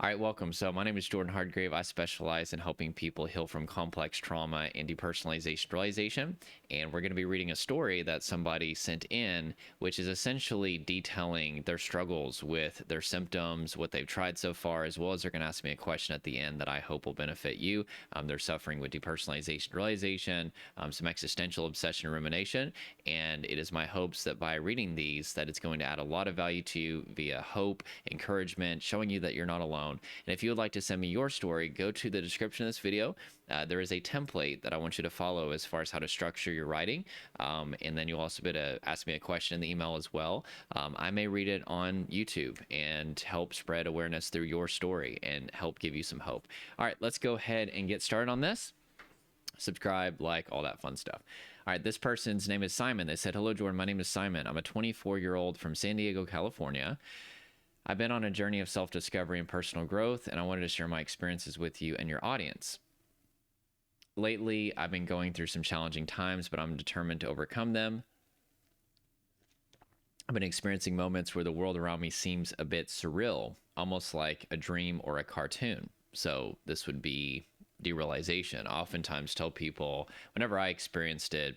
All right, welcome. So, my name is Jordan Hardgrave. I specialize in helping people heal from complex trauma and depersonalization realization. And we're going to be reading a story that somebody sent in, which is essentially detailing their struggles with their symptoms, what they've tried so far, as well as they're going to ask me a question at the end that I hope will benefit you. They're suffering with depersonalization realization, some existential obsession and rumination. And it is my hopes that by reading these, that it's going to add a lot of value to you via hope, encouragement, showing you that you're not alone. And if you would like to send me your story, go to the description of this video. There is a template that I want you to follow as far as how to structure your writing. And then you'll also be able to ask me a question in the email as well. I may read it on YouTube and help spread awareness through your story and help give you some hope. All right, let's go ahead and get started on this. Subscribe, like, all that fun stuff. All right, this person's name is Simon. They said, "Hello, Jordan. My name is Simon. I'm a 24-year-old from San Diego, California. I've been on a journey of self-discovery and personal growth, and I wanted to share my experiences with you and your audience. Lately, I've been going through some challenging times, but I'm determined to overcome them. I've been experiencing moments where the world around me seems a bit surreal, almost like a dream or a cartoon." So this would be derealization. I oftentimes tell people, whenever I experienced it,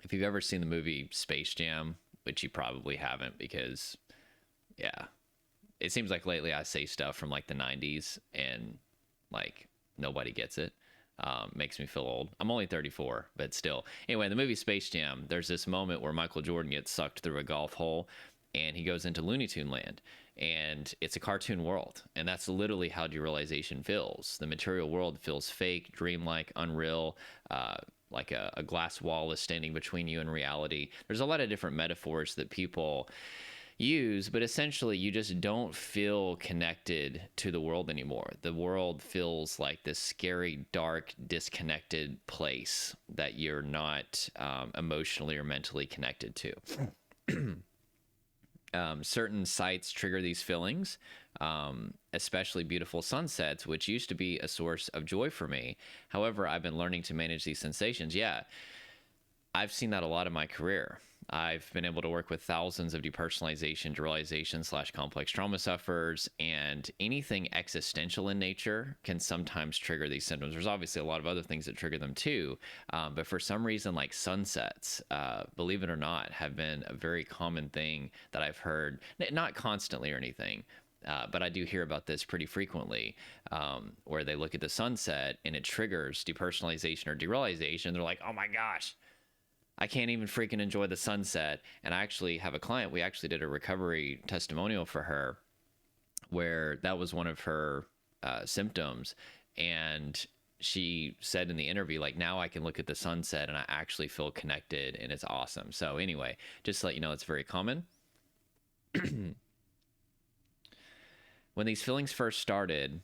if you've ever seen the movie Space Jam, which you probably haven't because, yeah, it seems like lately I say stuff from like the 90s and like nobody gets it. Makes me feel old. I'm only 34, but still. Anyway, the movie Space Jam, there's this moment where Michael Jordan gets sucked through a golf hole and he goes into Looney Tune land, and it's a cartoon world. And that's literally how derealization feels. The material world feels fake, dreamlike, unreal, like a glass wall is standing between you and reality. There's a lot of different metaphors that people use, but essentially you just don't feel connected to the world anymore. The world feels like this scary, dark, disconnected place that you're not emotionally or mentally connected to. Certain sights trigger these feelings, especially beautiful sunsets, which used to be a source of joy for me. However, I've been learning to manage these sensations. Yeah, I've seen that a lot in my career. I've been able to work with thousands of depersonalization, derealization / complex trauma sufferers, and anything existential in nature can sometimes trigger these symptoms. There's obviously a lot of other things that trigger them too, but for some reason, like sunsets, believe it or not, have been a very common thing that I've heard, not constantly or anything, but I do hear about this pretty frequently, where they look at the sunset and it triggers depersonalization or derealization. They're like, oh my gosh, I can't even freaking enjoy the sunset. And I actually have a client, we actually did a recovery testimonial for her where that was one of her symptoms. And she said in the interview, like, now I can look at the sunset and I actually feel connected and it's awesome. So anyway, just to let you know, it's very common. When these feelings first started,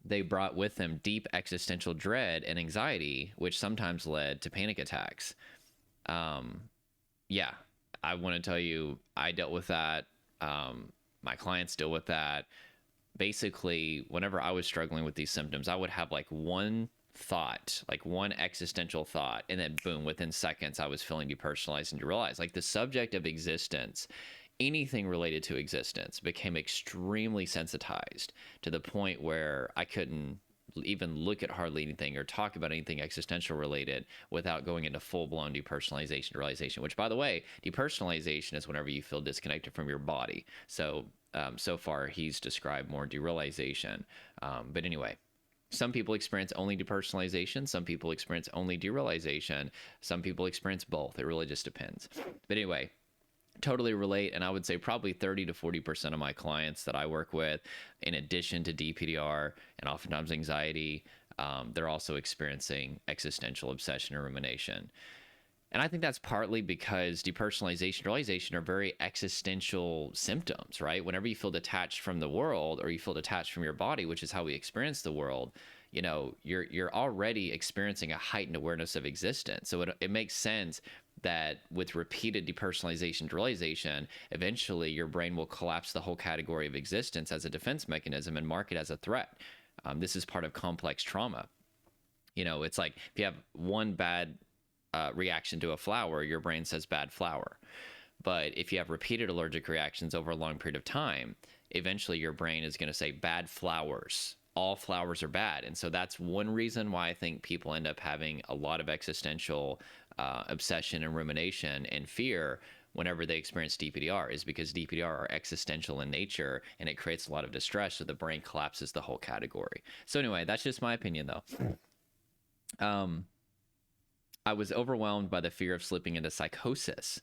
they brought with them deep existential dread and anxiety, which sometimes led to panic attacks. Yeah, I want to tell you, I dealt with that. My clients deal with that. Basically, whenever I was struggling with these symptoms, I would have like one thought, like one existential thought, and then boom, within seconds, I was feeling depersonalized and derealized. Like the subject of existence, anything related to existence became extremely sensitized to the point where I couldn't even look at hardly anything or talk about anything existential related without going into full-blown depersonalization realization, which, by the way, depersonalization is whenever you feel disconnected from your body. So so far he's described more derealization, but anyway, some people experience only depersonalization, some people experience only derealization, some people experience both. It really just depends. But anyway, totally relate. And I would say probably 30 to 40% of my clients that I work with, in addition to DPDR and oftentimes anxiety, they're also experiencing existential obsession or rumination. And I think that's partly because depersonalization, realization are very existential symptoms, right? Whenever you feel detached from the world or you feel detached from your body, which is how we experience the world, you know, you're already experiencing a heightened awareness of existence. So it makes sense that with repeated depersonalization, realization, eventually your brain will collapse the whole category of existence as a defense mechanism and mark it as a threat. This is part of complex trauma. You know, it's like if you have one bad reaction to a flower, your brain says bad flower. But if you have repeated allergic reactions over a long period of time, eventually your brain is going to say bad flowers. All flowers are bad. And so that's one reason why I think people end up having a lot of existential obsession and rumination and fear whenever they experience DPDR, is because DPDR are existential in nature and it creates a lot of distress. So the brain collapses the whole category. So anyway, that's just my opinion though. I was overwhelmed by the fear of slipping into psychosis.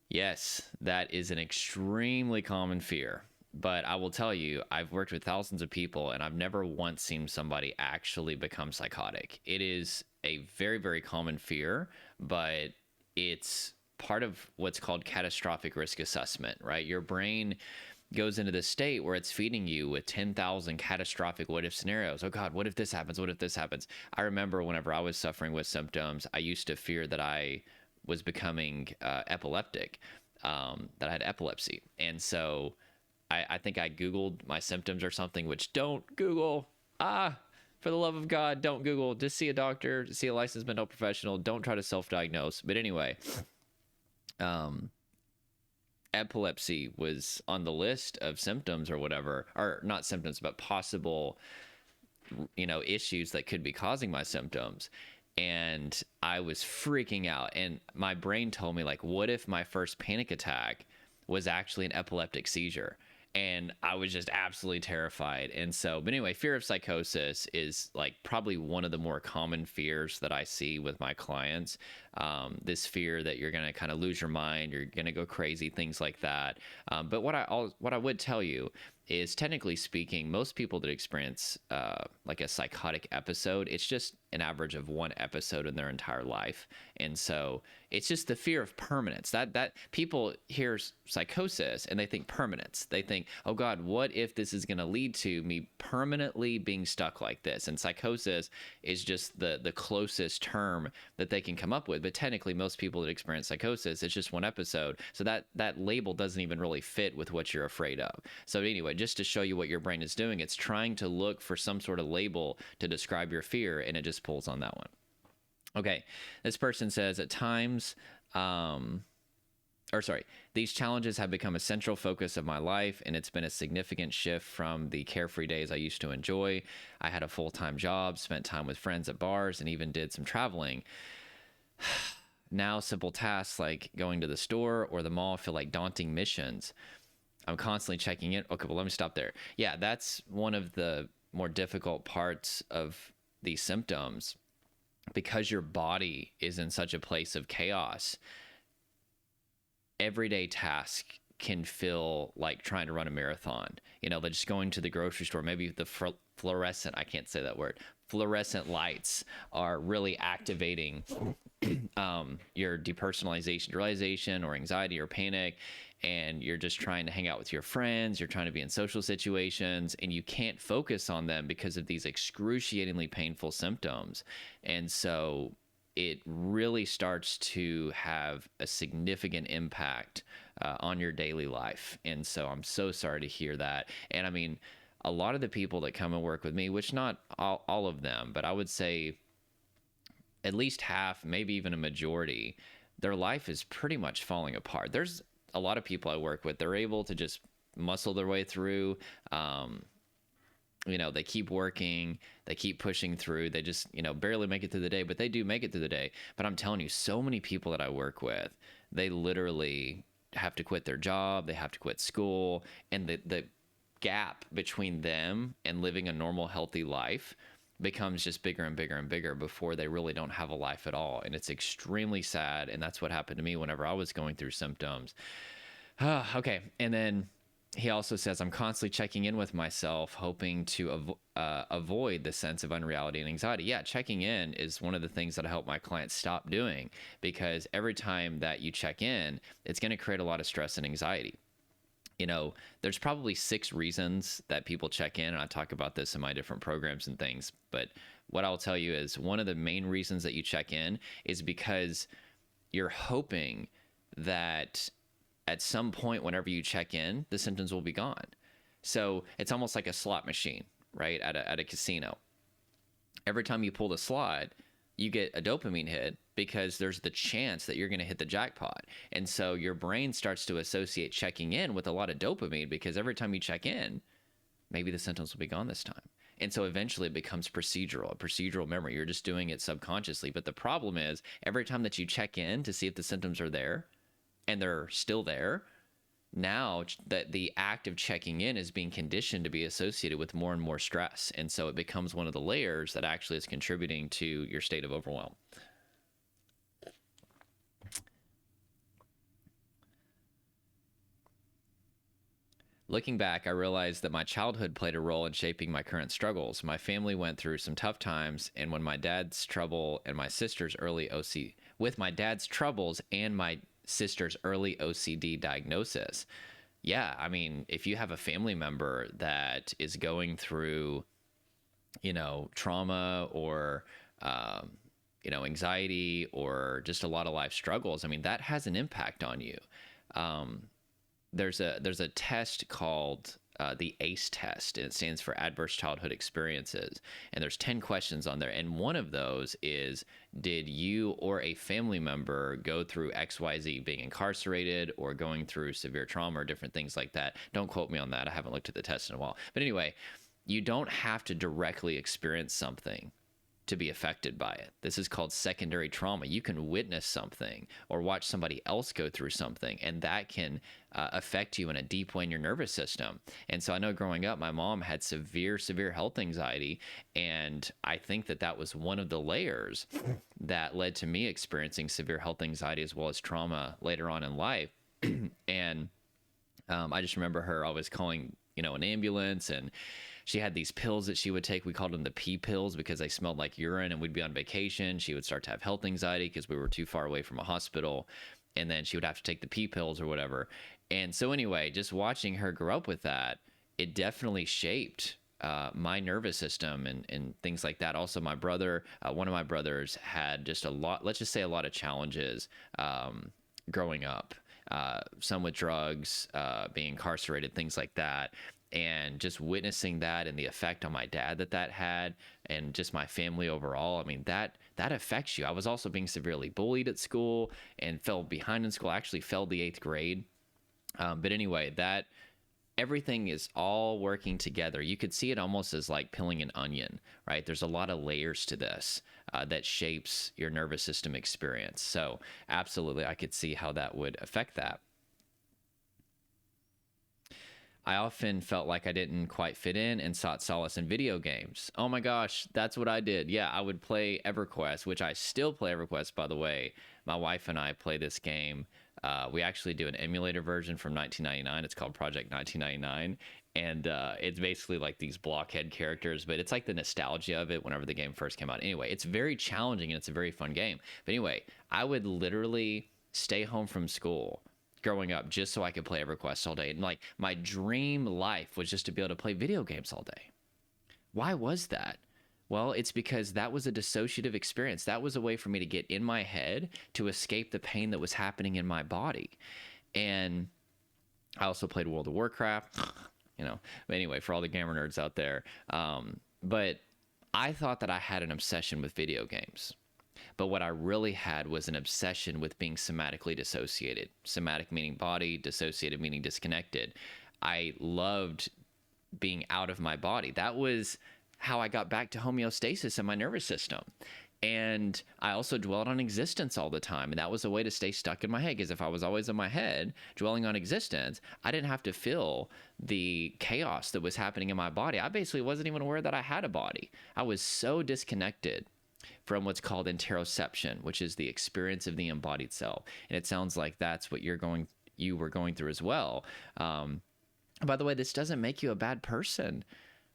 Yes, that is an extremely common fear. But I will tell you, I've worked with thousands of people and I've never once seen somebody actually become psychotic. It is a very, very common fear, but it's part of what's called catastrophic risk assessment, right? Your brain goes into this state where it's feeding you with 10,000 catastrophic what if scenarios. Oh God, what if this happens? What if this happens? I remember whenever I was suffering with symptoms, I used to fear that I was becoming epileptic, that I had epilepsy. And so I think I Googled my symptoms or something, which don't Google. For the love of God, don't Google. Just see a doctor, see a licensed mental professional. Don't try to self-diagnose. But anyway, epilepsy was on the list of symptoms or whatever, or not symptoms, but possible, issues that could be causing my symptoms. And I was freaking out. And my brain told me, like, what if my first panic attack was actually an epileptic seizure? And I was just absolutely terrified. And so, but anyway, fear of psychosis is like probably one of the more common fears that I see with my clients. This fear that you're going to kind of lose your mind, you're going to go crazy, things like that. But what I would tell you is, technically speaking, most people that experience like a psychotic episode, it's just an average of one episode in their entire life. And so it's just the fear of permanence. That people hear psychosis and they think permanence. They think, oh God, what if this is going to lead to me permanently being stuck like this? And psychosis is just the closest term that they can come up with. But technically, most people that experience psychosis, it's just one episode. So that label doesn't even really fit with what you're afraid of. So anyway, just to show you what your brain is doing, it's trying to look for some sort of label to describe your fear, and it just pulls on that one. Okay, this person says, at times, these challenges have become a central focus of my life, and it's been a significant shift from the carefree days I used to enjoy. I had a full-time job, spent time with friends at bars, and even did some traveling. Now, simple tasks like going to the store or the mall feel like daunting missions. I'm constantly checking in. Okay, well, let me stop there. Yeah, that's one of the more difficult parts of these symptoms, because your body is in such a place of chaos. Everyday task can feel like trying to run a marathon. They're just going to the grocery store. Maybe the fluorescent lights are really activating your depersonalization, derealization, or anxiety or panic. And you're just trying to hang out with your friends. You're trying to be in social situations, and you can't focus on them because of these excruciatingly painful symptoms. And so it really starts to have a significant impact on your daily life. And so I'm so sorry to hear that. And I mean, a lot of the people that come and work with me, which not all of them, but I would say at least half, maybe even a majority, their life is pretty much falling apart. There's a lot of people I work with, they're able to just muscle their way through. They keep working, they keep pushing through. They just, barely make it through the day, but they do make it through the day. But I'm telling you, so many people that I work with, they literally have to quit their job, they have to quit school, and the gap between them and living a normal, healthy life becomes just bigger and bigger and bigger before they really don't have a life at all. And it's extremely sad. And that's what happened to me whenever I was going through symptoms. Okay. And then he also says, I'm constantly checking in with myself, hoping to avoid the sense of unreality and anxiety. Yeah, checking in is one of the things that I help my clients stop doing, because every time that you check in, it's going to create a lot of stress and anxiety. There's probably 6 reasons that people check in, and I talk about this in my different programs and things. But what I'll tell you is, one of the main reasons that you check in is because you're hoping that at some point, whenever you check in, the symptoms will be gone. So it's almost like a slot machine, right? At a casino. Every time you pull the slot, you get a dopamine hit because there's the chance that you're going to hit the jackpot. And so your brain starts to associate checking in with a lot of dopamine because every time you check in, maybe the symptoms will be gone this time. And so eventually it becomes procedural, a procedural memory. You're just doing it subconsciously. But the problem is every time that you check in to see if the symptoms are there and they're still there, now that the act of checking in is being conditioned to be associated with more and more stress. And so it becomes one of the layers that actually is contributing to your state of overwhelm. Looking back, I realized that my childhood played a role in shaping my current struggles. My family went through some tough times, and when my dad's trouble and my sister's early with my dad's troubles and my sister's early OCD diagnosis. Yeah, I mean, if you have a family member that is going through, trauma or, anxiety or just a lot of life struggles, I mean, that has an impact on you. There's a test called the ACE test, and it stands for Adverse Childhood Experiences. And there's 10 questions on there. And one of those is, did you or a family member go through XYZ, being incarcerated or going through severe trauma or different things like that? Don't quote me on that. I haven't looked at the test in a while. But anyway, you don't have to directly experience something to be affected by it. This is called secondary trauma. You can witness something or watch somebody else go through something, and that can affect you in a deep way in your nervous system. And so I know growing up, my mom had severe health anxiety, and I think that was one of the layers that led to me experiencing severe health anxiety as well as trauma later on in life. And I just remember her always calling, an ambulance, and she had these pills that she would take. We called them the pee pills because they smelled like urine, and we'd be on vacation. She would start to have health anxiety because we were too far away from a hospital. And then she would have to take the pee pills or whatever. And so anyway, just watching her grow up with that, it definitely shaped my nervous system and things like that. Also, my brother, one of my brothers had just a lot of challenges growing up. Some with drugs, being incarcerated, things like that. And just witnessing that and the effect on my dad that had, and just my family overall. I mean, that affects you. I was also being severely bullied at school and fell behind in school. I actually failed the 8th grade. But anyway, that everything is all working together. You could see it almost as like peeling an onion, right? There's a lot of layers to this that shapes your nervous system experience. So absolutely, I could see how that would affect that. I often felt like I didn't quite fit in and sought solace in video games. Oh my gosh, that's what I did. Yeah, I would play EverQuest, which I still play EverQuest, by the way. My wife and I play this game. We actually do an emulator version from 1999. It's called Project 1999. And it's basically like these blockhead characters, but it's like the nostalgia of it whenever the game first came out. Anyway, it's very challenging and it's a very fun game. But anyway, I would literally stay home from school growing up just so I could play EverQuest all day. And like my dream life was just to be able to play video games all day. Why was that? Well, it's because that was a dissociative experience. That was a way for me to get in my head to escape the pain that was happening in my body. And I also played World of Warcraft, But anyway, for all the gamer nerds out there. But I thought that I had an obsession with video games. But what I really had was an obsession with being somatically dissociated. Somatic meaning body, dissociated meaning disconnected. I loved being out of my body. That was how I got back to homeostasis in my nervous system. And I also dwelled on existence all the time. And that was a way to stay stuck in my head, because if I was always in my head dwelling on existence, I didn't have to feel the chaos that was happening in my body. I basically wasn't even aware that I had a body. I was so disconnected from what's called interoception, which is the experience of the embodied self. And it sounds like that's what you were going through as well. By the way, this doesn't make you a bad person,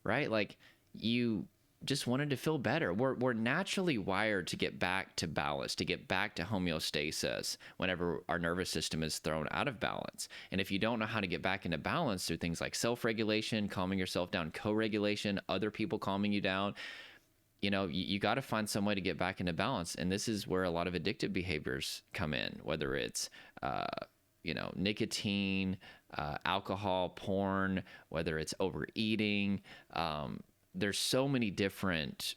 right? Like, you just wanted to feel better. We're naturally wired to get back to balance, to get back to homeostasis whenever our nervous system is thrown out of balance. And if you don't know how to get back into balance through things like self-regulation, calming yourself down, co-regulation, other people calming you down, you got to find some way to get back into balance. And this is where a lot of addictive behaviors come in, whether it's, nicotine, alcohol, porn, whether it's overeating. There's so many different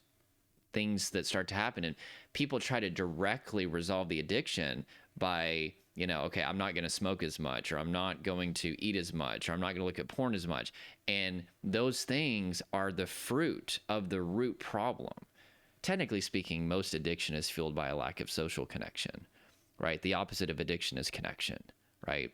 things that start to happen. And people try to directly resolve the addiction by, okay, I'm not going to smoke as much, or I'm not going to eat as much, or I'm not going to look at porn as much. And those things are the fruit of the root problem. Technically speaking, most addiction is fueled by a lack of social connection, right? The opposite of addiction is connection, right?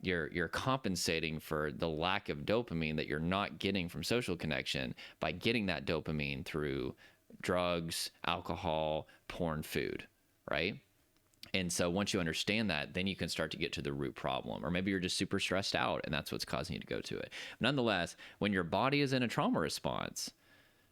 You're compensating for the lack of dopamine that you're not getting from social connection by getting that dopamine through drugs, alcohol, porn, food, right? And so once you understand that, then you can start to get to the root problem. Or maybe you're just super stressed out and that's what's causing you to go to it. Nonetheless, when your body is in a trauma response,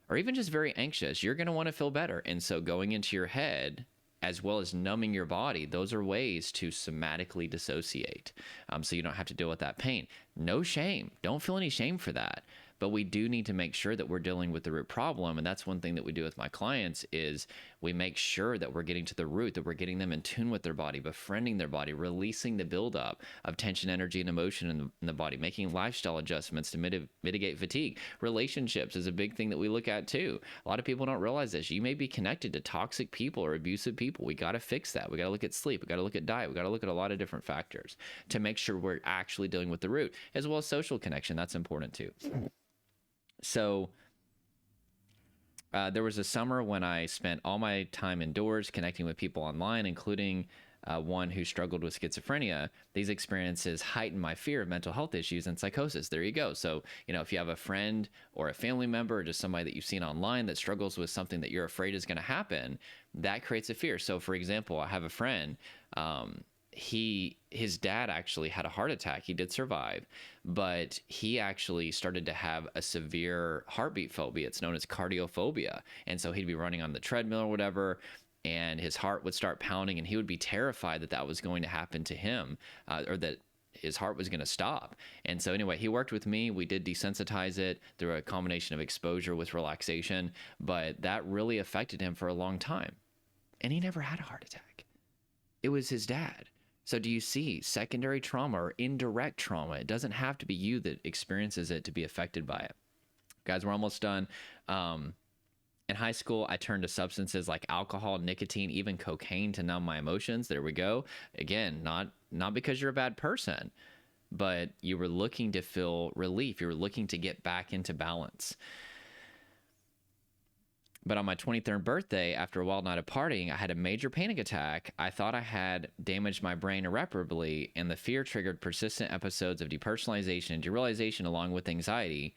or even just very anxious, you're going to want to feel better. And so going into your head, as well as numbing your body, those are ways to somatically dissociate. So you don't have to deal with that pain. No shame. Don't feel any shame for that. But we do need to make sure that we're dealing with the root problem. And that's one thing that we do with my clients is we make sure that we're getting to the root, that we're getting them in tune with their body, befriending their body, releasing the buildup of tension, energy, and emotion in the body, making lifestyle adjustments to mitigate fatigue. Relationships is a big thing that we look at too. A lot of people don't realize this. You may be connected to toxic people or abusive people. We got to fix that. We got to look at sleep. We got to look at diet. We got to look at a lot of different factors to make sure we're actually dealing with the root, as well as social connection. That's important too. So there was a summer when I spent all my time indoors connecting with people online, including one who struggled with schizophrenia. These experiences heightened my fear of mental health issues and psychosis. There you go. So, if you have a friend or a family member or just somebody that you've seen online that struggles with something that you're afraid is going to happen, that creates a fear. So, for example, I have a friend, his dad actually had a heart attack. He did survive, but he actually started to have a severe heartbeat phobia. It's known as cardiophobia. And so he'd be running on the treadmill or whatever, and his heart would start pounding, and he would be terrified that that was going to happen to him, or that his heart was going to stop. And so anyway, he worked with me. We did desensitize it through a combination of exposure with relaxation, but that really affected him for a long time. And he never had a heart attack. It was his dad. So do you see secondary trauma or indirect trauma? It doesn't have to be you that experiences it to be affected by it. Guys, we're almost done. In high school, I turned to substances like alcohol, nicotine, even cocaine to numb my emotions. There we go. Again, not because you're a bad person, but you were looking to feel relief. You were looking to get back into balance. But on my 23rd birthday, after a wild night of partying, I had a major panic attack. I thought I had damaged my brain irreparably, and the fear triggered persistent episodes of depersonalization and derealization along with anxiety.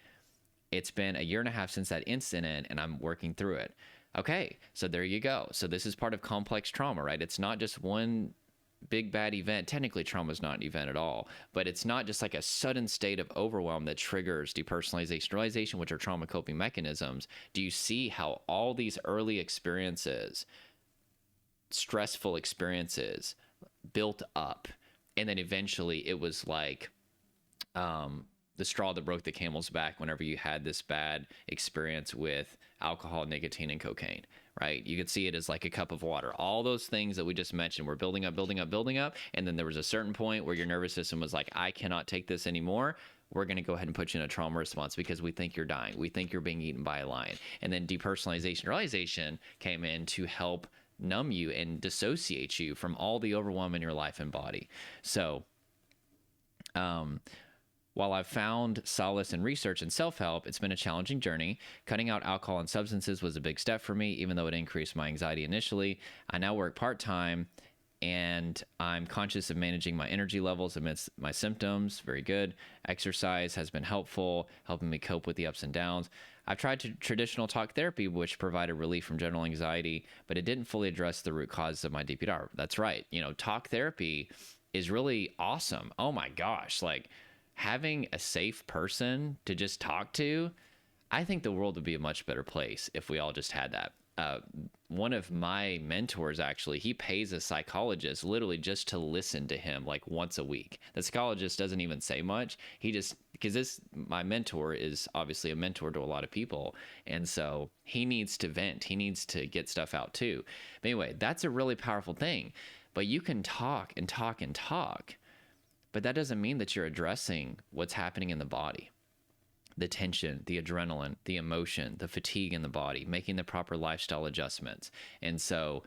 It's been a year and a half since that incident, and I'm working through it. Okay, so there you go. So this is part of complex trauma, right? It's not just one big bad event. Technically, trauma is not an event at all, but it's not just like a sudden state of overwhelm that triggers depersonalization, derealization, which are trauma coping mechanisms. Do you see how all these early experiences, stressful experiences, built up, and then eventually it was like the straw that broke the camel's back whenever you had this bad experience with alcohol, nicotine, and cocaine, right? You could see it as like a cup of water. All those things that we just mentioned were building up, building up, building up. And then there was a certain point where your nervous system was like, I cannot take this anymore. We're going to go ahead and put you in a trauma response because we think you're dying. We think you're being eaten by a lion. And then depersonalization, realization came in to help numb you and dissociate you from all the overwhelm in your life and body. So, while I've found solace in research and self-help, it's been a challenging journey. Cutting out alcohol and substances was a big step for me, even though it increased my anxiety initially. I now work part-time, and I'm conscious of managing my energy levels amidst my symptoms. Very good. Exercise has been helpful, helping me cope with the ups and downs. I've tried traditional talk therapy, which provided relief from general anxiety, but it didn't fully address the root causes of my DPDR. That's right. Talk therapy is really awesome. Oh my gosh. Like, having a safe person to just talk to, I think the world would be a much better place if we all just had that. One of my mentors, actually, he pays a psychologist literally just to listen to him like once a week. The psychologist doesn't even say much. Because my mentor is obviously a mentor to a lot of people. And so he needs to vent. He needs to get stuff out too. But anyway, that's a really powerful thing. But you can talk and talk and talk, but that doesn't mean that you're addressing what's happening in the body. the tension, the adrenaline, the emotion, the fatigue in the body, making the proper lifestyle adjustments. And so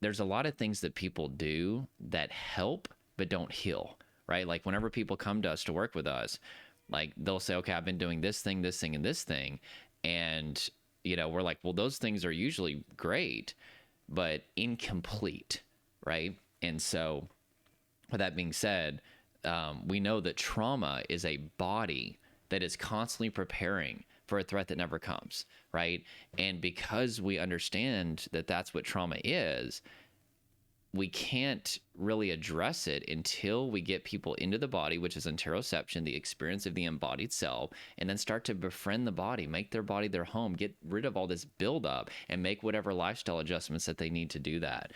there's a lot of things that people do that help but don't heal, right? Like whenever people come to us to work with us, like they'll say, okay, I've been doing this thing, this thing, and this thing. And, we're like, well, those things are usually great, but incomplete, right? And so, with that being said, we know that trauma is a body that is constantly preparing for a threat that never comes, right? And because we understand that that's what trauma is, we can't really address it until we get people into the body, which is interoception, the experience of the embodied self, and then start to befriend the body, make their body their home, get rid of all this buildup, and make whatever lifestyle adjustments that they need to do that.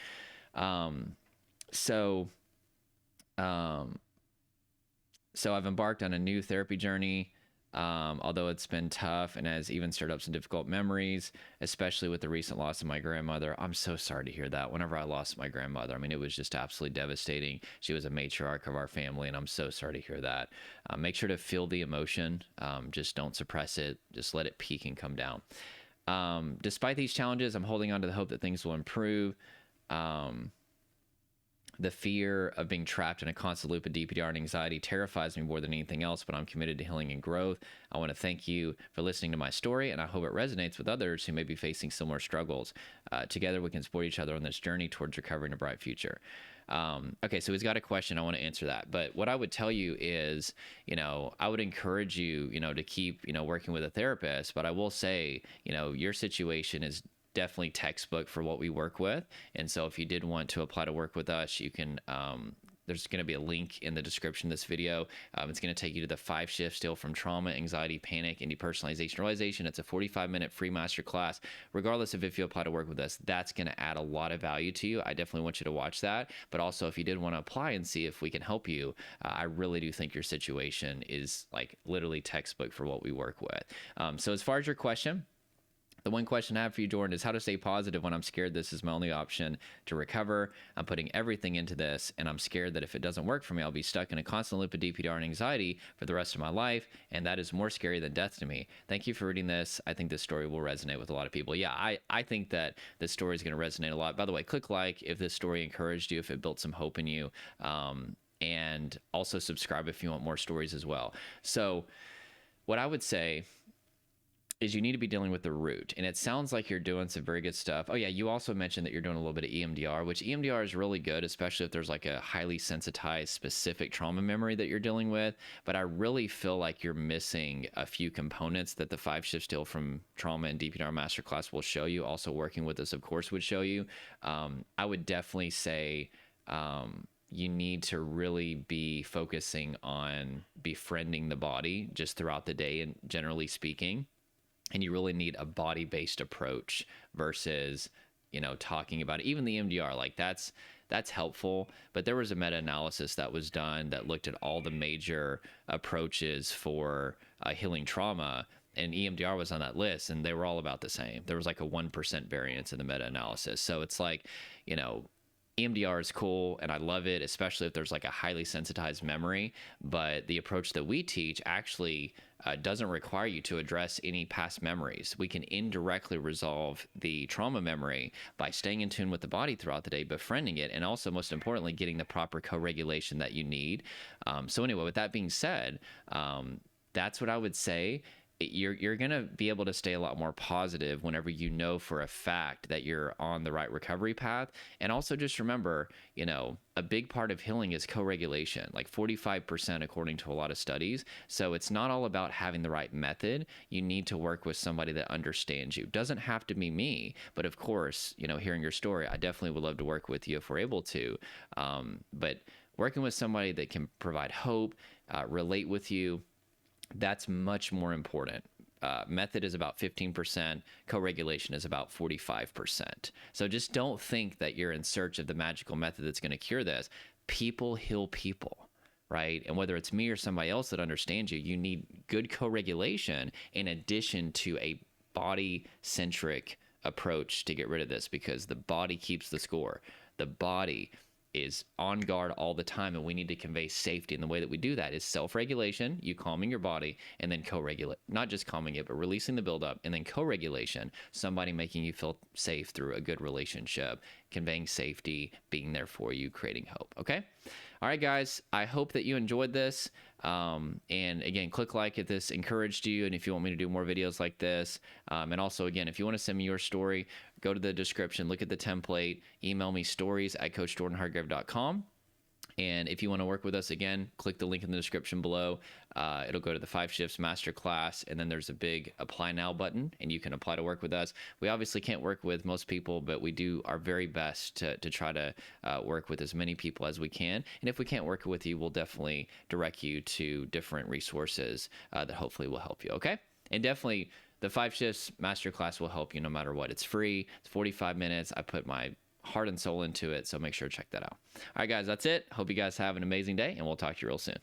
So I've embarked on a new therapy journey. Although it's been tough and has even stirred up some difficult memories, especially with the recent loss of my grandmother. I'm so sorry to hear that. Whenever I lost my grandmother, I mean, it was just absolutely devastating. She was a matriarch of our family, and I'm so sorry to hear that. Make sure to feel the emotion. Just don't suppress it. Just let it peak and come down. Despite these challenges, I'm holding on to the hope that things will improve. The fear of being trapped in a constant loop of DPDR and anxiety terrifies me more than anything else, but I'm committed to healing and growth. I want to thank you for listening to my story, and I hope it resonates with others who may be facing similar struggles. Together, we can support each other on this journey towards recovery and a bright future. Okay, so he's got a question. I want to answer that. But what I would tell you is, I would encourage you, to keep, working with a therapist. But I will say, your situation is definitely textbook for what we work with. And so if you did want to apply to work with us, you can, there's going to be a link in the description of this video. It's going to take you to the 5 shifts to heal from trauma, anxiety, panic, and depersonalization realization. It's a 45-minute free masterclass. Regardless of if you apply to work with us, that's going to add a lot of value to you. I definitely want you to watch that. But also, if you did want to apply and see if we can help you, I really do think your situation is like literally textbook for what we work with. So as far as your question, the one question I have for you, Jordan, is how to stay positive when I'm scared this is my only option to recover. I'm putting everything into this, and I'm scared that if it doesn't work for me, I'll be stuck in a constant loop of DPDR and anxiety for the rest of my life, and that is more scary than death to me. Thank you for reading this. I think this story will resonate with a lot of people. Yeah, I think that this story is going to resonate a lot. By the way, click like if this story encouraged you, if it built some hope in you, and also subscribe if you want more stories as well. So what I would say is you need to be dealing with the root. And it sounds like you're doing some very good stuff. Oh yeah, you also mentioned that you're doing a little bit of EMDR, which EMDR is really good, especially if there's like a highly sensitized specific trauma memory that you're dealing with. But I really feel like you're missing a few components that the 5 shifts to heal from trauma and DPDR masterclass will show you. Also working with us, of course, would show you. I would definitely say, you need to really be focusing on befriending the body just throughout the day, and generally speaking. And you really need a body-based approach versus, talking about it. Even the EMDR, like that's helpful. But there was a meta-analysis that was done that looked at all the major approaches for healing trauma, and EMDR was on that list, and they were all about the same. There was like a 1% variance in the meta-analysis. So it's like, EMDR is cool and I love it, especially if there's like a highly sensitized memory. But the approach that we teach actually doesn't require you to address any past memories. We can indirectly resolve the trauma memory by staying in tune with the body throughout the day, befriending it, and also, most importantly, getting the proper co-regulation that you need. So anyway, with that being said, that's what I would say. You're going to be able to stay a lot more positive whenever you know for a fact that you're on the right recovery path. And also just remember, a big part of healing is co-regulation, like 45% according to a lot of studies. So it's not all about having the right method. You need to work with somebody that understands you. Doesn't have to be me, but of course, hearing your story, I definitely would love to work with you if we're able to. But working with somebody that can provide hope, relate with you, that's much more important. Method is about 15%. Co-regulation is about 45%. So just don't think that you're in search of the magical method that's going to cure this. People heal people, right? And whether it's me or somebody else that understands you, you need good co-regulation in addition to a body-centric approach to get rid of this, because the body keeps the score. The body is on guard all the time, and we need to convey safety. And the way that we do that is self-regulation, you calming your body, and then co-regulate, not just calming it, but releasing the buildup, and then co-regulation, somebody making you feel safe through a good relationship, conveying safety, being there for you, creating hope. Okay. All right, guys, I hope that you enjoyed this. And again, click like if this encouraged you, and if you want me to do more videos like this. And also, again, if you want to send me your story, go to the description, look at the template, email me stories@coachjordanhardgrave.com. And if you want to work with us, again, click the link in the description below. It'll go to the 5 Shifts Masterclass, and then there's a big Apply Now button, and you can apply to work with us. We obviously can't work with most people, but we do our very best to try to work with as many people as we can. And if we can't work with you, we'll definitely direct you to different resources that hopefully will help you, okay? And definitely, the 5 Shifts Masterclass will help you no matter what. It's free. It's 45 minutes. I put my heart and soul into it, so make sure to check that out. All right, guys, that's it. Hope you guys have an amazing day, and we'll talk to you real soon.